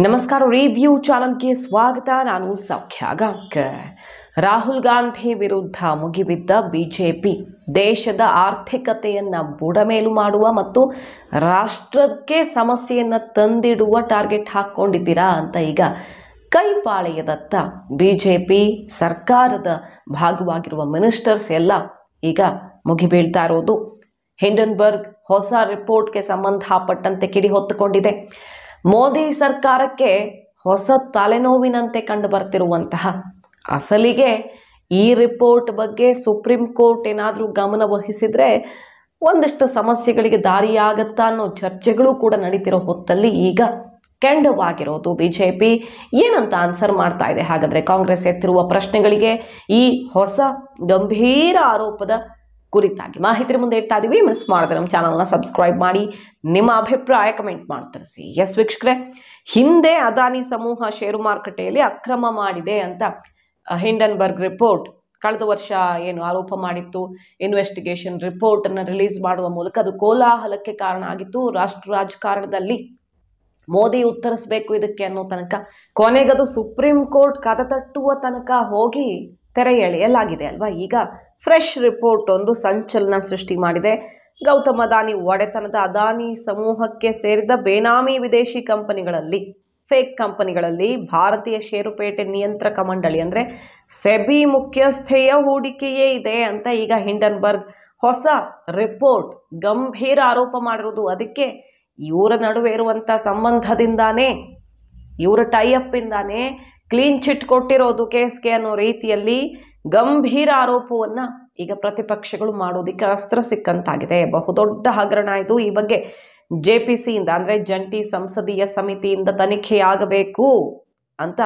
ನಮಸ್ಕಾರ. ರಿವ್ಯೂ ಚಾನಲ್ಗೆ ಸ್ವಾಗತ. ನಾನು ಸೌಖ್ಯ ಗಾಂವ್ಕರ್. ರಾಹುಲ್ ಗಾಂಧಿ ವಿರುದ್ಧ ಮುಗಿಬಿದ್ದ ಬಿಜೆಪಿ ದೇಶದ ಆರ್ಥಿಕತೆಯನ್ನು ಬುಡಮೇಲು ಮಾಡುವ ಮತ್ತು ರಾಷ್ಟ್ರಕ್ಕೆ ಸಮಸ್ಯೆಯನ್ನು ತಂದಿಡುವ ಟಾರ್ಗೆಟ್ ಹಾಕ್ಕೊಂಡಿದ್ದೀರಾ ಅಂತ ಈಗ ಕೈಪಾಳೆಯದತ್ತ ಬಿಜೆಪಿ ಸರ್ಕಾರದ ಭಾಗವಾಗಿರುವ ಮಿನಿಸ್ಟರ್ಸ್ ಎಲ್ಲ ಈಗ ಮುಗಿಬೀಳ್ತಾ ಇರೋದು. ಹಿಂಡನ್ಬರ್ಗ್ ಹೊಸ ರಿಪೋರ್ಟ್ಗೆ ಸಂಬಂಧಪಟ್ಟಂತೆ ಕಿಡಿ ಹೊತ್ತುಕೊಂಡಿದೆ. ಮೋದಿ ಸರ್ಕಾರಕ್ಕೆ ಹೊಸ ತಲೆನೋವಿನಂತೆ ಕಂಡು ಬರ್ತಿರುವಂತಹ ಅಸಲಿಗೆ ಈ ರಿಪೋರ್ಟ್ ಬಗ್ಗೆ ಸುಪ್ರೀಂ ಕೋರ್ಟ್ ಏನಾದರೂ ಗಮನ ವಹಿಸಿದರೆ ಒಂದಿಷ್ಟು ಸಮಸ್ಯೆಗಳಿಗೆ ದಾರಿಯಾಗತ್ತಾ ಅನ್ನೋ ಚರ್ಚೆಗಳು ಕೂಡ ನಡೀತಿರೋ ಹೊತ್ತಲ್ಲಿ ಈಗ ಕೆಂಡವಾಗಿರೋದು ಬಿಜೆಪಿ ಏನಂತ ಆನ್ಸರ್ ಮಾಡ್ತಾ ಇದೆ. ಹಾಗಾದರೆ ಕಾಂಗ್ರೆಸ್ ಎತ್ತಿರುವ ಪ್ರಶ್ನೆಗಳಿಗೆ ಈ ಹೊಸ ಗಂಭೀರ ಆರೋಪದ ಕುರಿತಾಗಿ ಮಾಹಿತಿ ಮುಂದೆ ಇಡ್ತಾ ಇದೀವಿ. ಮಿಸ್ ಮಾಡಿದ್ರೆ ನಮ್ಮ ಚಾನಲ್ನ ಸಬ್ಸ್ಕ್ರೈಬ್ ಮಾಡಿ, ನಿಮ್ಮ ಅಭಿಪ್ರಾಯ ಕಮೆಂಟ್ ಮಾಡಿ ತಿಳಿಸಿ. ಎಸ್ ವೀಕ್ಷಕರೇ, ಹಿಂದೆ ಅದಾನಿ ಸಮೂಹ ಷೇರು ಮಾರುಕಟ್ಟೆಯಲ್ಲಿ ಅಕ್ರಮ ಮಾಡಿದೆ ಅಂತ ಹಿಂಡನ್ಬರ್ಗ್ ರಿಪೋರ್ಟ್ ಕಳೆದ ವರ್ಷ ಏನು ಆರೋಪ ಮಾಡಿತ್ತು, ಇನ್ವೆಸ್ಟಿಗೇಷನ್ ರಿಪೋರ್ಟನ್ನು ರಿಲೀಸ್ ಮಾಡುವ ಮೂಲಕ ಅದು ಕೋಲಾಹಲಕ್ಕೆ ಕಾರಣ ಆಗಿತ್ತು. ರಾಜಕಾರಣದಲ್ಲಿ ಮೋದಿ ಉತ್ತರಿಸಬೇಕು ಇದಕ್ಕೆ ಅನ್ನೋ ತನಕ, ಕೊನೆಗದು ಸುಪ್ರೀಂ ಕೋರ್ಟ್ ಕದ ತಟ್ಟುವ ತನಕ ಹೋಗಿ ತೆರೆ ಎಳೆಯಲಾಗಿದೆ ಅಲ್ವಾ. ಈಗ ಫ್ರೆಶ್ ರಿಪೋರ್ಟ್ ಒಂದು ಸಂಚಲನ ಸೃಷ್ಟಿ ಮಾಡಿದೆ. ಗೌತಮ್ ಅದಾನಿ ಒಡೆತನದ ಅದಾನಿ ಸಮೂಹಕ್ಕೆ ಸೇರಿದ ಬೇನಾಮಿ ವಿದೇಶಿ ಕಂಪನಿಗಳಲ್ಲಿ, ಫೇಕ್ ಕಂಪನಿಗಳಲ್ಲಿ ಭಾರತೀಯ ಷೇರುಪೇಟೆ ನಿಯಂತ್ರಕ ಮಂಡಳಿ ಅಂದರೆ ಸೆಬಿ ಮುಖ್ಯಸ್ಥೆಯ ಹೂಡಿಕೆಯೇ ಇದೆ ಅಂತ ಈಗ ಹಿಂಡನ್ಬರ್ಗ್ ಹೊಸ ರಿಪೋರ್ಟ್ ಗಂಭೀರ ಆರೋಪ ಮಾಡಿರೋದು. ಅದಕ್ಕೆ ಇವರ ನಡುವೆ ಇರುವಂಥ ಸಂಬಂಧದಿಂದಾನೇ, ಇವರ ಟೈಅಪ್ಪಿಂದಾನೇ ಕ್ಲೀನ್ ಚಿಟ್ ಕೊಟ್ಟಿರೋದು ಕೇಸ್ಗೆ ಅನ್ನೋ ರೀತಿಯಲ್ಲಿ ಗಂಭೀರ ಆರೋಪವನ್ನು ಈಗ ಪ್ರತಿಪಕ್ಷಗಳು ಮಾಡೋದಕ್ಕೆ ಅಸ್ತ್ರ ಸಿಕ್ಕಂತಾಗಿದೆ. ಬಹುದೊಡ್ಡ ಹಗರಣ ಇದು. ಈ ಬಗ್ಗೆ JPCಯಿಂದ ಅಂದರೆ ಜಂಟಿ ಸಂಸದೀಯ ಸಮಿತಿಯಿಂದ ತನಿಖೆಯಾಗಬೇಕು ಅಂತ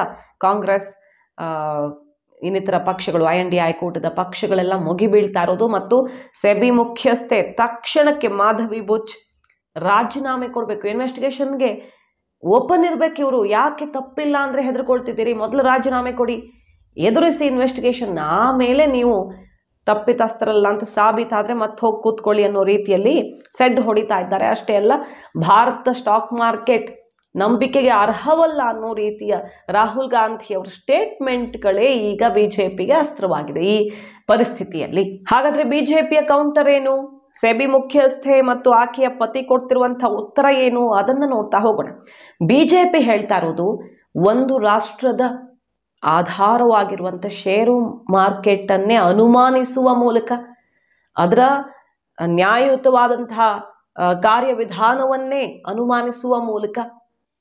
ಕಾಂಗ್ರೆಸ್, ಇನ್ನಿತರ ಪಕ್ಷಗಳು, INDA ಕೂಟದ ಪಕ್ಷಗಳೆಲ್ಲ ಮುಗಿಬೀಳ್ತಾ ಇರೋದು. ಮತ್ತು ಸೆಬಿ ಮುಖ್ಯಸ್ಥೆ ತಕ್ಷಣಕ್ಕೆ ಮಾಧವಿ ಬುಚ್ ರಾಜೀನಾಮೆ ಕೊಡಬೇಕು, ಇನ್ವೆಸ್ಟಿಗೇಷನ್ಗೆ ಓಪನ್ ಇರಬೇಕು. ಇವರು ಯಾಕೆ ತಪ್ಪಿಲ್ಲ ಅಂದರೆ ಹೆದರ್ಕೊಳ್ತಿದ್ದೀರಿ, ಮೊದಲು ರಾಜೀನಾಮೆ ಕೊಡಿ, ಎದುರಿಸಿ ಇನ್ವೆಸ್ಟಿಗೇಷನ್, ಆಮೇಲೆ ನೀವು ತಪ್ಪಿತಸ್ಥರಲ್ಲ ಅಂತ ಸಾಬೀತಾದರೆ ಮತ್ತೆ ಹೋಗಿ ಕೂತ್ಕೊಳ್ಳಿ ಅನ್ನೋ ರೀತಿಯಲ್ಲಿ ಸೆಡ್ ಹೊಡಿತಾ ಇದ್ದಾರೆ. ಅಷ್ಟೇ ಅಲ್ಲ, ಭಾರತ ಸ್ಟಾಕ್ ಮಾರ್ಕೆಟ್ ನಂಬಿಕೆಗೆ ಅರ್ಹವಲ್ಲ ಅನ್ನೋ ರೀತಿಯ ರಾಹುಲ್ ಗಾಂಧಿ ಅವರ ಸ್ಟೇಟ್ಮೆಂಟ್ಗಳೇ ಈಗ ಬಿಜೆಪಿಗೆ ಅಸ್ತ್ರವಾಗಿದೆ ಈ ಪರಿಸ್ಥಿತಿಯಲ್ಲಿ. ಹಾಗಾದರೆ ಬಿಜೆಪಿಯ ಕೌಂಟರ್ ಏನು, ಸೆಬಿ ಮುಖ್ಯಸ್ಥೆ ಮತ್ತು ಆಕೆಯ ಪತಿ ಕೊಡ್ತಿರುವಂಥ ಉತ್ತರ ಏನು, ಅದನ್ನು ನೋಡ್ತಾ ಹೋಗೋಣ. ಬಿಜೆಪಿ ಹೇಳ್ತಾ ಇರೋದು, ಒಂದು ರಾಷ್ಟ್ರದ ಆಧಾರವಾಗಿರುವಂಥ ಷೇರು ಮಾರ್ಕೆಟನ್ನೇ ಅನುಮಾನಿಸುವ ಮೂಲಕ, ಅದರ ನ್ಯಾಯಯುತವಾದಂತಹ ಕಾರ್ಯವಿಧಾನವನ್ನೇ ಅನುಮಾನಿಸುವ ಮೂಲಕ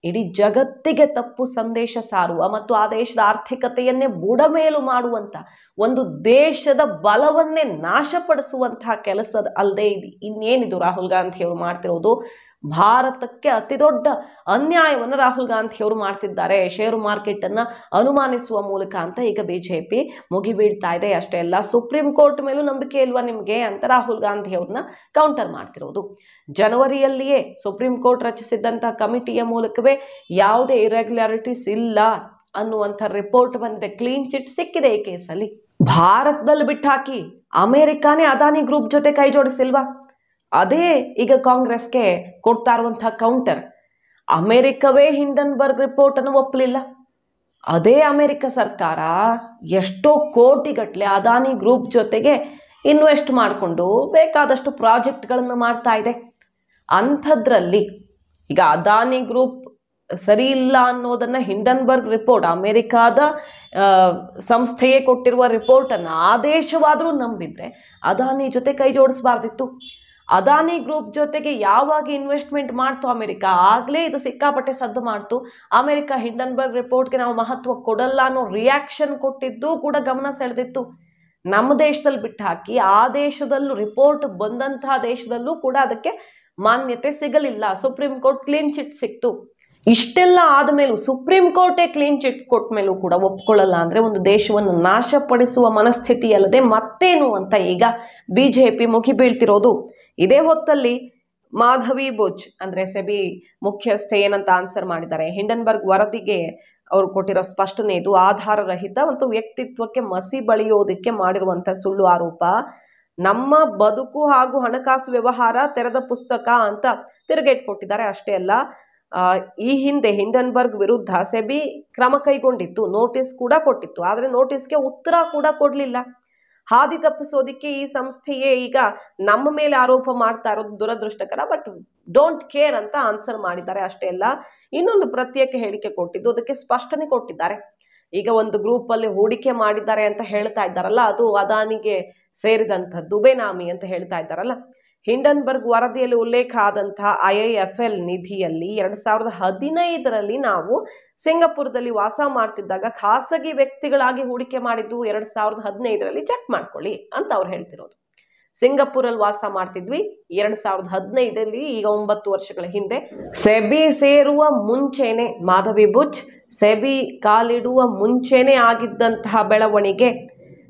ಇಡೀ ಜಗತ್ತಿಗೆ ತಪ್ಪು ಸಂದೇಶ ಸಾರುವ ಮತ್ತು ಆ ದೇಶದ ಆರ್ಥಿಕತೆಯನ್ನೇ ಬುಡಮೇಲು ಮಾಡುವಂಥ, ಒಂದು ದೇಶದ ಬಲವನ್ನೇ ನಾಶಪಡಿಸುವಂತಹ ಕೆಲಸದ ಅಲ್ಲದೆ ಇನ್ನೇನಿದು ರಾಹುಲ್ ಗಾಂಧಿಯವರು ಮಾಡ್ತಿರೋದು. ಭಾರತಕ್ಕೆ ಅತಿ ದೊಡ್ಡ ಅನ್ಯಾಯವನ್ನು ರಾಹುಲ್ ಗಾಂಧಿಯವರು ಮಾಡ್ತಿದ್ದಾರೆ ಷೇರು ಮಾರ್ಕೆಟನ್ನು ಅನುಮಾನಿಸುವ ಮೂಲಕ ಅಂತ ಈಗ ಬಿಜೆಪಿ ಮುಗಿಬೀಳ್ತಾ ಇದೆ. ಅಷ್ಟೇ ಅಲ್ಲ, ಸುಪ್ರೀಂ ಕೋರ್ಟ್ ಮೇಲೂ ನಂಬಿಕೆ ಇಲ್ವಾ ನಿಮಗೆ ಅಂತ ರಾಹುಲ್ ಗಾಂಧಿಯವ್ರನ್ನ ಕೌಂಟರ್ ಮಾಡ್ತಿರೋದು. ಜನವರಿಯಲ್ಲಿಯೇ ಸುಪ್ರೀಂ ಕೋರ್ಟ್ ರಚಿಸಿದ್ದಂಥ ಕಮಿಟಿಯ ಮೂಲಕವೇ ಯಾವುದೇ ಇರೆಗ್ಯುಲಾರಿಟೀಸ್ ಇಲ್ಲ ಅನ್ನುವಂಥ ರಿಪೋರ್ಟ್ ಬಂದಿದೆ. ಕ್ಲೀನ್ ಚಿಟ್ ಸಿಕ್ಕಿದೆ ಈ ಕೇಸಲ್ಲಿ. ಭಾರತದಲ್ಲಿ ಬಿಟ್ಟು ಹಾಕಿ ಅಮೆರಿಕಾನೇ ಅದಾನಿ ಗ್ರೂಪ್ ಜೊತೆ ಕೈ ಜೋಡಿಸಿಲ್ವಾ? ಅದೇ ಈಗ ಕಾಂಗ್ರೆಸ್ಗೆ ಕೊಡ್ತಾ ಇರುವಂತಹ ಕೌಂಟರ್. ಅಮೆರಿಕವೇ ಹಿಂಡನ್ಬರ್ಗ್ ರಿಪೋರ್ಟ್ ಅನ್ನು ಒಪ್ಪಲಿಲ್ಲ. ಅದೇ ಅಮೆರಿಕ ಸರ್ಕಾರ ಎಷ್ಟೋ ಕೋಟಿಗಟ್ಟಲೆ ಅದಾನಿ ಗ್ರೂಪ್ ಜೊತೆಗೆ ಇನ್ವೆಸ್ಟ್ ಮಾಡಿಕೊಂಡು ಬೇಕಾದಷ್ಟು ಪ್ರಾಜೆಕ್ಟ್ಗಳನ್ನು ಮಾಡ್ತಾ ಇದೆ. ಅಂಥದ್ರಲ್ಲಿ ಈಗ ಅದಾನಿ ಗ್ರೂಪ್ ಸರಿ ಇಲ್ಲ ಅನ್ನೋದನ್ನು ಹಿಂಡನ್ಬರ್ಗ್ ರಿಪೋರ್ಟ್, ಅಮೆರಿಕಾದ ಸಂಸ್ಥೆಯೇ ಕೊಟ್ಟಿರುವ ರಿಪೋರ್ಟನ್ನು ಆದೇಶವಾದರೂ ನಂಬಿದ್ರೆ ಅದಾನಿ ಜೊತೆ ಕೈ ಜೋಡಿಸಬಾರ್ದಿತ್ತು. ಅದಾನಿ ಗ್ರೂಪ್ ಜೊತೆಗೆ ಯಾವಾಗ ಇನ್ವೆಸ್ಟ್ಮೆಂಟ್ ಮಾಡ್ತು ಅಮೆರಿಕ, ಆಗಲೇ ಇದು ಸಿಕ್ಕಾಪಟ್ಟೆ ಸದ್ದು ಮಾಡ್ತು. ಅಮೆರಿಕ ಹಿಂಡನ್ಬರ್ಗ್ ರಿಪೋರ್ಟ್ಗೆ ನಾವು ಮಹತ್ವ ಕೊಡಲ್ಲ ಅನ್ನೋ ರಿಯಾಕ್ಷನ್ ಕೊಟ್ಟಿದ್ದು ಕೂಡ ಗಮನ ಸೆಳೆದಿತ್ತು. ನಮ್ಮ ದೇಶದಲ್ಲಿ ಬಿಟ್ಟು ಹಾಕಿ ಆ ದೇಶದಲ್ಲೂ, ರಿಪೋರ್ಟ್ ಬಂದಂತಹ ದೇಶದಲ್ಲೂ ಕೂಡ ಅದಕ್ಕೆ ಮಾನ್ಯತೆ ಸಿಗಲಿಲ್ಲ. ಸುಪ್ರೀಂ ಕೋರ್ಟ್ ಕ್ಲೀನ್ ಚಿಟ್ ಸಿಕ್ತು. ಇಷ್ಟೆಲ್ಲ ಆದಮೇಲೂ ಸುಪ್ರೀಂ ಕೋರ್ಟೇ ಕ್ಲೀನ್ ಚಿಟ್ ಕೊಟ್ಟ ಮೇಲೂ ಕೂಡ ಒಪ್ಕೊಳ್ಳಲ್ಲ ಅಂದರೆ ಒಂದು ದೇಶವನ್ನು ನಾಶಪಡಿಸುವ ಮನಸ್ಥಿತಿ ಅಲ್ಲದೆ ಮತ್ತೇನು ಅಂತ ಈಗ ಬಿಜೆಪಿ ಮುಗಿಬೀಳ್ತಿರೋದು. ಇದೇ ಹೊತ್ತಲ್ಲಿ ಮಾಧವಿ ಬುಚ್ ಅಂದರೆ ಸೆಬಿ ಮುಖ್ಯಸ್ಥೆ ಏನಂತ ಆನ್ಸರ್ ಮಾಡಿದ್ದಾರೆ, ಹಿಂಡನ್ಬರ್ಗ್ ವರದಿಗೆ ಅವರು ಕೊಟ್ಟಿರೋ ಸ್ಪಷ್ಟನೆ ಇದು ಆಧಾರರಹಿತ ಮತ್ತು ವ್ಯಕ್ತಿತ್ವಕ್ಕೆ ಮಸಿ ಬಳಿಯೋದಕ್ಕೆ ಮಾಡಿರುವಂಥ ಸುಳ್ಳು ಆರೋಪ. ನಮ್ಮ ಬದುಕು ಹಾಗೂ ಹಣಕಾಸು ವ್ಯವಹಾರ ತೆರೆದ ಪುಸ್ತಕ ಅಂತ ತಿರುಗೇಟ್ ಕೊಟ್ಟಿದ್ದಾರೆ. ಅಷ್ಟೇ ಅಲ್ಲ, ಈ ಹಿಂದೆ ಹಿಂಡನ್ಬರ್ಗ್ ವಿರುದ್ಧ ಸೆಬಿ ಕ್ರಮ ಕೈಗೊಂಡಿತ್ತು, ನೋಟಿಸ್ ಕೂಡ ಕೊಟ್ಟಿತ್ತು. ಆದರೆ ನೋಟಿಸ್ಗೆ ಉತ್ತರ ಕೂಡ ಕೊಡಲಿಲ್ಲ. ಹಾದಿ ತಪ್ಪಿಸೋದಿಕ್ಕೆ ಈ ಸಂಸ್ಥೆಯೇ ಈಗ ನಮ್ಮ ಮೇಲೆ ಆರೋಪ ಮಾಡ್ತಾ ಇರೋದು ದುರದೃಷ್ಟಕರ, ಬಟ್ ಡೋಂಟ್ ಕೇರ್ ಅಂತ ಆನ್ಸರ್ ಮಾಡಿದ್ದಾರೆ. ಅಷ್ಟೇ ಅಲ್ಲ, ಇನ್ನೊಂದು ಪ್ರತ್ಯೇಕ ಹೇಳಿಕೆ ಕೊಟ್ಟಿದ್ದು, ಅದಕ್ಕೆ ಸ್ಪಷ್ಟನೆ ಕೊಟ್ಟಿದ್ದಾರೆ. ಈಗ ಒಂದು ಗ್ರೂಪ್ ಅಲ್ಲಿ ಹೂಡಿಕೆ ಮಾಡಿದ್ದಾರೆ ಅಂತ ಹೇಳ್ತಾ ಇದ್ದಾರಲ್ಲ, ಅದು ಅದಾನಿಗೆ ಸೇರಿದಂಥದ್ದು, ಬೇನಾಮಿ ಅಂತ ಹೇಳ್ತಾ ಇದ್ದಾರಲ್ಲ. ಹಿಂಡನ್ಬರ್ಗ್ ವರದಿಯಲ್ಲಿ ಉಲ್ಲೇಖ ಆದಂತಹ IIFL ನಿಧಿಯಲ್ಲಿ 2015ರಲ್ಲಿ ನಾವು ಸಿಂಗಾಪುರದಲ್ಲಿ ವಾಸ ಮಾಡ್ತಿದ್ದಾಗ ಖಾಸಗಿ ವ್ಯಕ್ತಿಗಳಾಗಿ ಹೂಡಿಕೆ ಮಾಡಿದ್ದು 2015ರಲ್ಲಿ ಚೆಕ್ ಮಾಡ್ಕೊಳ್ಳಿ ಅಂತ ಅವ್ರು ಹೇಳ್ತಿರೋದು. ಸಿಂಗಾಪುರಲ್ಲಿ ವಾಸ ಮಾಡ್ತಿದ್ವಿ 2015ರಲ್ಲಿ, ಈಗ 9 ವರ್ಷಗಳ ಹಿಂದೆ. ಸೆಬಿ ಸೇರುವ ಮುಂಚೆನೆ, ಮಾಧವಿ ಬುಚ್ ಸೆಬಿ ಕಾಲಿಡುವ ಮುಂಚೆನೆ ಆಗಿದ್ದಂತಹ ಬೆಳವಣಿಗೆ.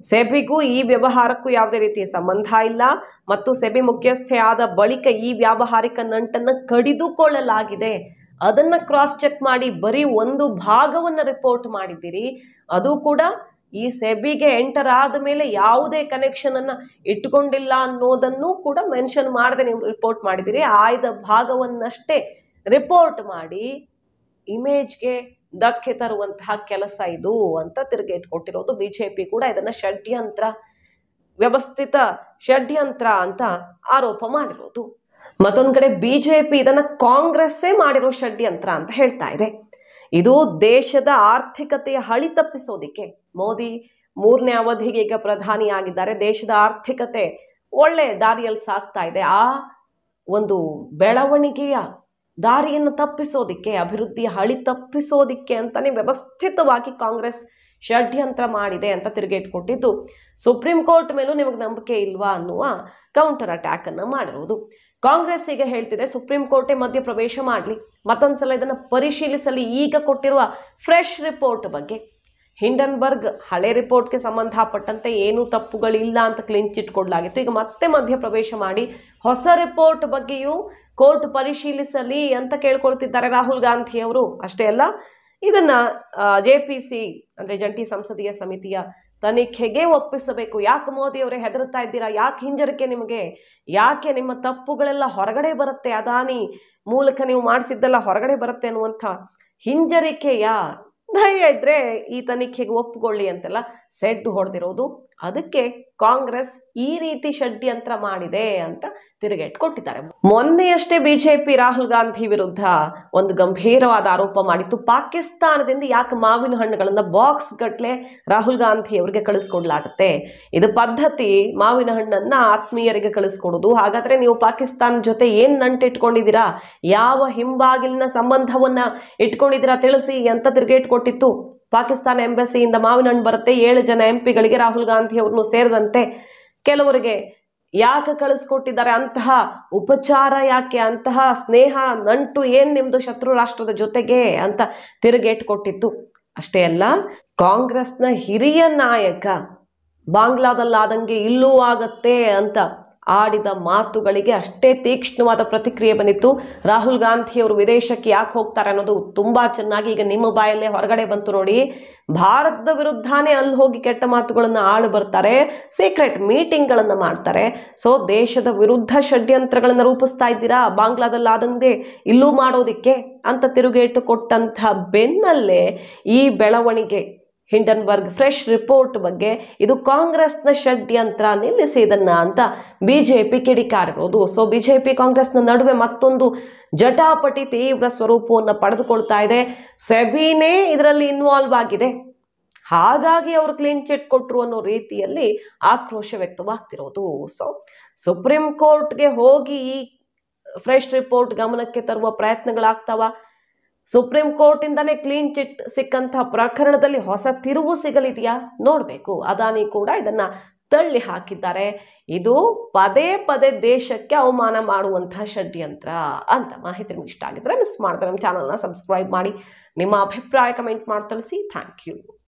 ಸೆಬಿಗೂ ಈ ವ್ಯವಹಾರಕ್ಕೂ ಯಾವುದೇ ರೀತಿಯ ಸಂಬಂಧ ಇಲ್ಲ ಮತ್ತು ಸೆಬಿ ಮುಖ್ಯಸ್ಥೆ ಆದ ಬಳಿಕ ಈ ವ್ಯಾವಹಾರಿಕ ನಂಟನ್ನು ಕಡಿದುಕೊಳ್ಳಲಾಗಿದೆ. ಅದನ್ನ ಕ್ರಾಸ್ ಚೆಕ್ ಮಾಡಿ ಬರೀ ಒಂದು ಭಾಗವನ್ನು ರಿಪೋರ್ಟ್ ಮಾಡಿದ್ದೀರಿ. ಅದು ಕೂಡ ಈ ಸೆಬಿಗೆ ಎಂಟರ್ ಆದ ಮೇಲೆ ಯಾವುದೇ ಕನೆಕ್ಷನ್ ಅನ್ನ ಇಟ್ಟುಕೊಂಡಿಲ್ಲ ಅನ್ನೋದನ್ನು ಕೂಡ ಮೆನ್ಷನ್ ಮಾಡದೆ ನೀವು ರಿಪೋರ್ಟ್ ಮಾಡಿದ್ದೀರಿ. ಆಯ್ದ ಭಾಗವನ್ನಷ್ಟೇ ರಿಪೋರ್ಟ್ ಮಾಡಿ ಇಮೇಜ್ಗೆ ಧಕ್ಕೆ ತರುವಂತಹ ಕೆಲಸ ಇದು ಅಂತ ತಿರುಗೇಟ್ ಕೊಟ್ಟಿರೋದು. ಬಿಜೆಪಿ ಕೂಡ ಇದನ್ನ ಷಡ್ಯಂತ್ರ, ವ್ಯವಸ್ಥಿತ ಷಡ್ಯಂತ್ರ ಅಂತ ಆರೋಪ ಮಾಡಿರೋದು. ಮತ್ತೊಂದು ಕಡೆ ಬಿಜೆಪಿ ಇದನ್ನ ಕಾಂಗ್ರೆಸ್ಸೇ ಮಾಡಿರೋ ಷಡ್ಯಂತ್ರ ಅಂತ ಹೇಳ್ತಾ ಇದೆ. ಇದು ದೇಶದ ಆರ್ಥಿಕತೆಯ ಹಳಿ ತಪ್ಪಿಸೋದಿಕ್ಕೆ. ಮೋದಿ 3ನೇ ಅವಧಿಗೆ ಈಗ ಪ್ರಧಾನಿಯಾಗಿದ್ದಾರೆ. ದೇಶದ ಆರ್ಥಿಕತೆ ಒಳ್ಳೆ ದಾರಿಯಲ್ಲಿ ಸಾಗ್ತಾ ಇದೆ. ಆ ಒಂದು ಬೆಳವಣಿಗೆಯ ದಾರಿಯನ್ನು ತಪ್ಪಿಸೋದಿಕ್ಕೆ, ಅಭಿವೃದ್ಧಿಯ ಹಳಿ ತಪ್ಪಿಸೋದಿಕ್ಕೆ ಅಂತಾನೆ ವ್ಯವಸ್ಥಿತವಾಗಿ ಕಾಂಗ್ರೆಸ್ ಷಡ್ಯಂತ್ರ ಮಾಡಿದೆ ಅಂತ ತಿರುಗೇಟ್ ಕೊಟ್ಟಿದ್ದು. ಸುಪ್ರೀಂ ಕೋರ್ಟ್ ಮೇಲೂ ನಿಮಗೆ ನಂಬಿಕೆ ಇಲ್ವಾ ಅನ್ನುವ ಕೌಂಟರ್ ಅಟ್ಯಾಕ್ ಅನ್ನು ಮಾಡಿರುವುದು. ಕಾಂಗ್ರೆಸ್ ಈಗ ಹೇಳ್ತಿದೆ ಸುಪ್ರೀಂ ಕೋರ್ಟೇ ಮಧ್ಯ ಪ್ರವೇಶ ಮಾಡಲಿ, ಮತ್ತೊಂದ್ಸಲ ಇದನ್ನು ಪರಿಶೀಲಿಸಲಿ. ಈಗ ಕೊಟ್ಟಿರುವ ಫ್ರೆಶ್ ರಿಪೋರ್ಟ್ ಬಗ್ಗೆ, ಹಿಂಡನ್ಬರ್ಗ್ ಹಳೆ ರಿಪೋರ್ಟ್ಗೆ ಸಂಬಂಧಪಟ್ಟಂತೆ ಏನೂ ತಪ್ಪುಗಳಿಲ್ಲ ಅಂತ ಕ್ಲೀನ್ ಚಿಟ್ ಕೊಡಲಾಗಿತ್ತು. ಈಗ ಮತ್ತೆ ಮಧ್ಯ ಪ್ರವೇಶ ಮಾಡಿ ಹೊಸ ರಿಪೋರ್ಟ್ ಬಗ್ಗೆಯೂ ಕೋರ್ಟ್ ಪರಿಶೀಲಿಸಲಿ ಅಂತ ಕೇಳ್ಕೊಳ್ತಿದ್ದಾರೆ ರಾಹುಲ್ ಗಾಂಧಿ ಅವರು. ಅಷ್ಟೇ ಅಲ್ಲ, ಇದನ್ನ JPC ಅಂದ್ರೆ ಜಂಟಿ ಸಂಸದೀಯ ಸಮಿತಿಯ ತನಿಖೆಗೆ ಒಪ್ಪಿಸಬೇಕು. ಯಾಕೆ ಮೋದಿ ಅವರೇ ಹೆದರ್ತಾ ಇದ್ದೀರಾ? ಯಾಕೆ ಹಿಂಜರಿಕೆ ನಿಮಗೆ? ಯಾಕೆ ನಿಮ್ಮ ತಪ್ಪುಗಳೆಲ್ಲ ಹೊರಗಡೆ ಬರುತ್ತೆ, ಅದಾನಿ ಮೂಲಕ ನೀವು ಮಾಡಿಸಿದ್ದೆಲ್ಲ ಹೊರಗಡೆ ಬರುತ್ತೆ ಅನ್ನುವಂಥ ಹಿಂಜರಿಕೆಯ ಧೈರ್ಯ ಇದ್ರೆ ಈ ತನಿಖೆಗೆ ಒಪ್ಪಿಕೊಳ್ಳಿ ಅಂತೆಲ್ಲ ಸೆಡ್ ಹೊಡೆದಿರೋದು. ಅದಕ್ಕೆ ಕಾಂಗ್ರೆಸ್ ಈ ರೀತಿ ಷಡ್ಯಂತ್ರ ಮಾಡಿದೆ ಅಂತ ತಿರುಗೇಟ್ ಕೊಟ್ಟಿದ್ದಾರೆ. ಮೊನ್ನೆಯಷ್ಟೇ ಬಿಜೆಪಿ ರಾಹುಲ್ ಗಾಂಧಿ ವಿರುದ್ಧ ಒಂದು ಗಂಭೀರವಾದ ಆರೋಪ ಮಾಡಿತ್ತು. ಪಾಕಿಸ್ತಾನದಿಂದ ಯಾಕೆ ಮಾವಿನ ಹಣ್ಣುಗಳನ್ನ ಬಾಕ್ಸ್ ಗಟ್ಲೆ ರಾಹುಲ್ ಗಾಂಧಿ ಅವರಿಗೆ ಕಳಿಸ್ಕೊಡ್ಲಾಗುತ್ತೆ? ಇದು ಪದ್ಧತಿ, ಮಾವಿನ ಹಣ್ಣನ್ನ ಆತ್ಮೀಯರಿಗೆ ಕಳಿಸ್ಕೊಡೋದು. ಹಾಗಾದ್ರೆ ನೀವು ಪಾಕಿಸ್ತಾನ ಜೊತೆ ಏನ್ ನಂಟು ಇಟ್ಕೊಂಡಿದ್ದೀರಾ, ಯಾವ ಹಿಂಬಾಗಿಲಿನ ಸಂಬಂಧವನ್ನ ಇಟ್ಕೊಂಡಿದ್ದೀರಾ ತಿಳಿಸಿ ಅಂತ ತಿರುಗೇಟ್ ಕೊಟ್ಟಿತ್ತು. ಪಾಕಿಸ್ತಾನ ಎಂಬಸಿಯಿಂದ ಮಾವಿನ ಹಣ್ಣು ಬರುತ್ತೆ, 7 ಜನ MP ಗಳಿಗೆ ರಾಹುಲ್ ಗಾಂಧಿ ಅವ್ರನ್ನು ಸೇರಿದಂತೆ ಕೆಲವರಿಗೆ ಯಾಕೆ ಕಳಿಸ್ಕೊಟ್ಟಿದ್ದಾರೆ? ಅಂತಹ ಉಪಚಾರ ಯಾಕೆ? ಅಂತಹ ಸ್ನೇಹ ನಂಟು ಏನ್ ನಿಮ್ದು ಶತ್ರು ರಾಷ್ಟ್ರದ ಜೊತೆಗೆ ಅಂತ ತಿರುಗೇಟ್ ಕೊಟ್ಟಿತ್ತು. ಅಷ್ಟೇ ಅಲ್ಲ, ಕಾಂಗ್ರೆಸ್ನ ಹಿರಿಯ ನಾಯಕ ಬಾಂಗ್ಲಾದಲ್ಲಾದಂಗೆ ಇಲ್ಲೂ ಆಗತ್ತೆ ಅಂತ ಆಡಿದ ಮಾತುಗಳಿಗೆ ಅಷ್ಟೇ ತೀಕ್ಷ್ಣವಾದ ಪ್ರತಿಕ್ರಿಯೆ ಬಂದಿತ್ತು. ರಾಹುಲ್ ಗಾಂಧಿ ಅವರು ವಿದೇಶಕ್ಕೆ ಯಾಕೆ ಹೋಗ್ತಾರೆ ಅನ್ನೋದು ತುಂಬಾ ಚೆನ್ನಾಗಿ ಈಗ ನಿಮ್ಮ ಬಾಯಲ್ಲೇ ಹೊರಗಡೆ ಬಂತು ನೋಡಿ. ಭಾರತದ ವಿರುದ್ಧನೇ ಅಲ್ಲಿ ಹೋಗಿ ಕೆಟ್ಟ ಮಾತುಗಳನ್ನು ಆಳು ಬರ್ತಾರೆ, ಸೀಕ್ರೆಟ್ ಮೀಟಿಂಗ್ಗಳನ್ನು ಮಾಡ್ತಾರೆ. ಸೊ ದೇಶದ ವಿರುದ್ಧ ಷಡ್ಯಂತ್ರಗಳನ್ನು ರೂಪಿಸ್ತಾ ಇದ್ದೀರಾ, ಬಾಂಗ್ಲಾದಲ್ಲಾದಂತೆ ಇಲ್ಲೂ ಮಾಡೋದಿಕ್ಕೆ ಅಂತ ತಿರುಗೇಟು ಕೊಟ್ಟಂತಹ ಬೆನ್ನಲ್ಲೇ ಈ ಬೆಳವಣಿಗೆ, ಹಿಂಡನ್ಬರ್ಗ್ ಫ್ರೆಶ್ ರಿಪೋರ್ಟ್ ಬಗ್ಗೆ ಇದು ಕಾಂಗ್ರೆಸ್ನ ಷಡ್ಯಂತ್ರ, ನಿಲ್ಲಿಸಿ ಇದನ್ನ ಅಂತ ಬಿಜೆಪಿ ಕಿಡಿಕಾರಿರೋದು. ಸೊ ಬಿಜೆಪಿ ಕಾಂಗ್ರೆಸ್ನ ನಡುವೆ ಮತ್ತೊಂದು ಜಟಾಪಟಿ ತೀವ್ರ ಸ್ವರೂಪವನ್ನು ಪಡೆದುಕೊಳ್ತಾ ಇದೆ. ಸೆಬಿನೇ ಇದರಲ್ಲಿ ಇನ್ವಾಲ್ವ್ ಆಗಿದೆ, ಹಾಗಾಗಿ ಅವರು ಕ್ಲೀನ್ ಚಿಟ್ ಕೊಟ್ಟರು ಅನ್ನೋ ರೀತಿಯಲ್ಲಿ ಆಕ್ರೋಶ ವ್ಯಕ್ತವಾಗ್ತಿರೋದು. ಸೊ ಸುಪ್ರೀಂ ಕೋರ್ಟ್ಗೆ ಹೋಗಿ ಈ ಫ್ರೆಶ್ ರಿಪೋರ್ಟ್ ಗಮನಕ್ಕೆ ತರುವ ಪ್ರಯತ್ನಗಳಾಗ್ತಾವ. ಸುಪ್ರೀಂ ಕೋರ್ಟ್ ಇಂದಾನೆ ಕ್ಲೀನ್ ಚಿಟ್ ಸಿಕ್ಕಂತಹ ಪ್ರಕರಣದಲ್ಲಿ ಹೊಸ ತಿರುವು ಸಿಗಲಿದೆಯಾ ನೋಡ್ಬೇಕು. ಅದಾನಿ ಕೂಡ ಇದನ್ನ ತಳ್ಳಿ ಹಾಕಿದ್ದಾರೆ. ಇದು ಪದೇ ಪದೇ ದೇಶಕ್ಕೆ ಅವಮಾನ ಮಾಡುವಂತಹ ಷಡ್ಯಂತ್ರ ಅಂತ. ಮಾಹಿತಿ ನಿಮ್ಗೆ ಇಷ್ಟ ಆಗಿದ್ರೆ ಮಿಸ್ ಮಾಡಿದ್ರೆ ನಮ್ಮ ಚಾನಲ್ನ ಸಬ್ಸ್ಕ್ರೈಬ್ ಮಾಡಿ, ನಿಮ್ಮ ಅಭಿಪ್ರಾಯ ಕಮೆಂಟ್ ಮಾಡಿ ತಿಳಿಸಿ. Thank you.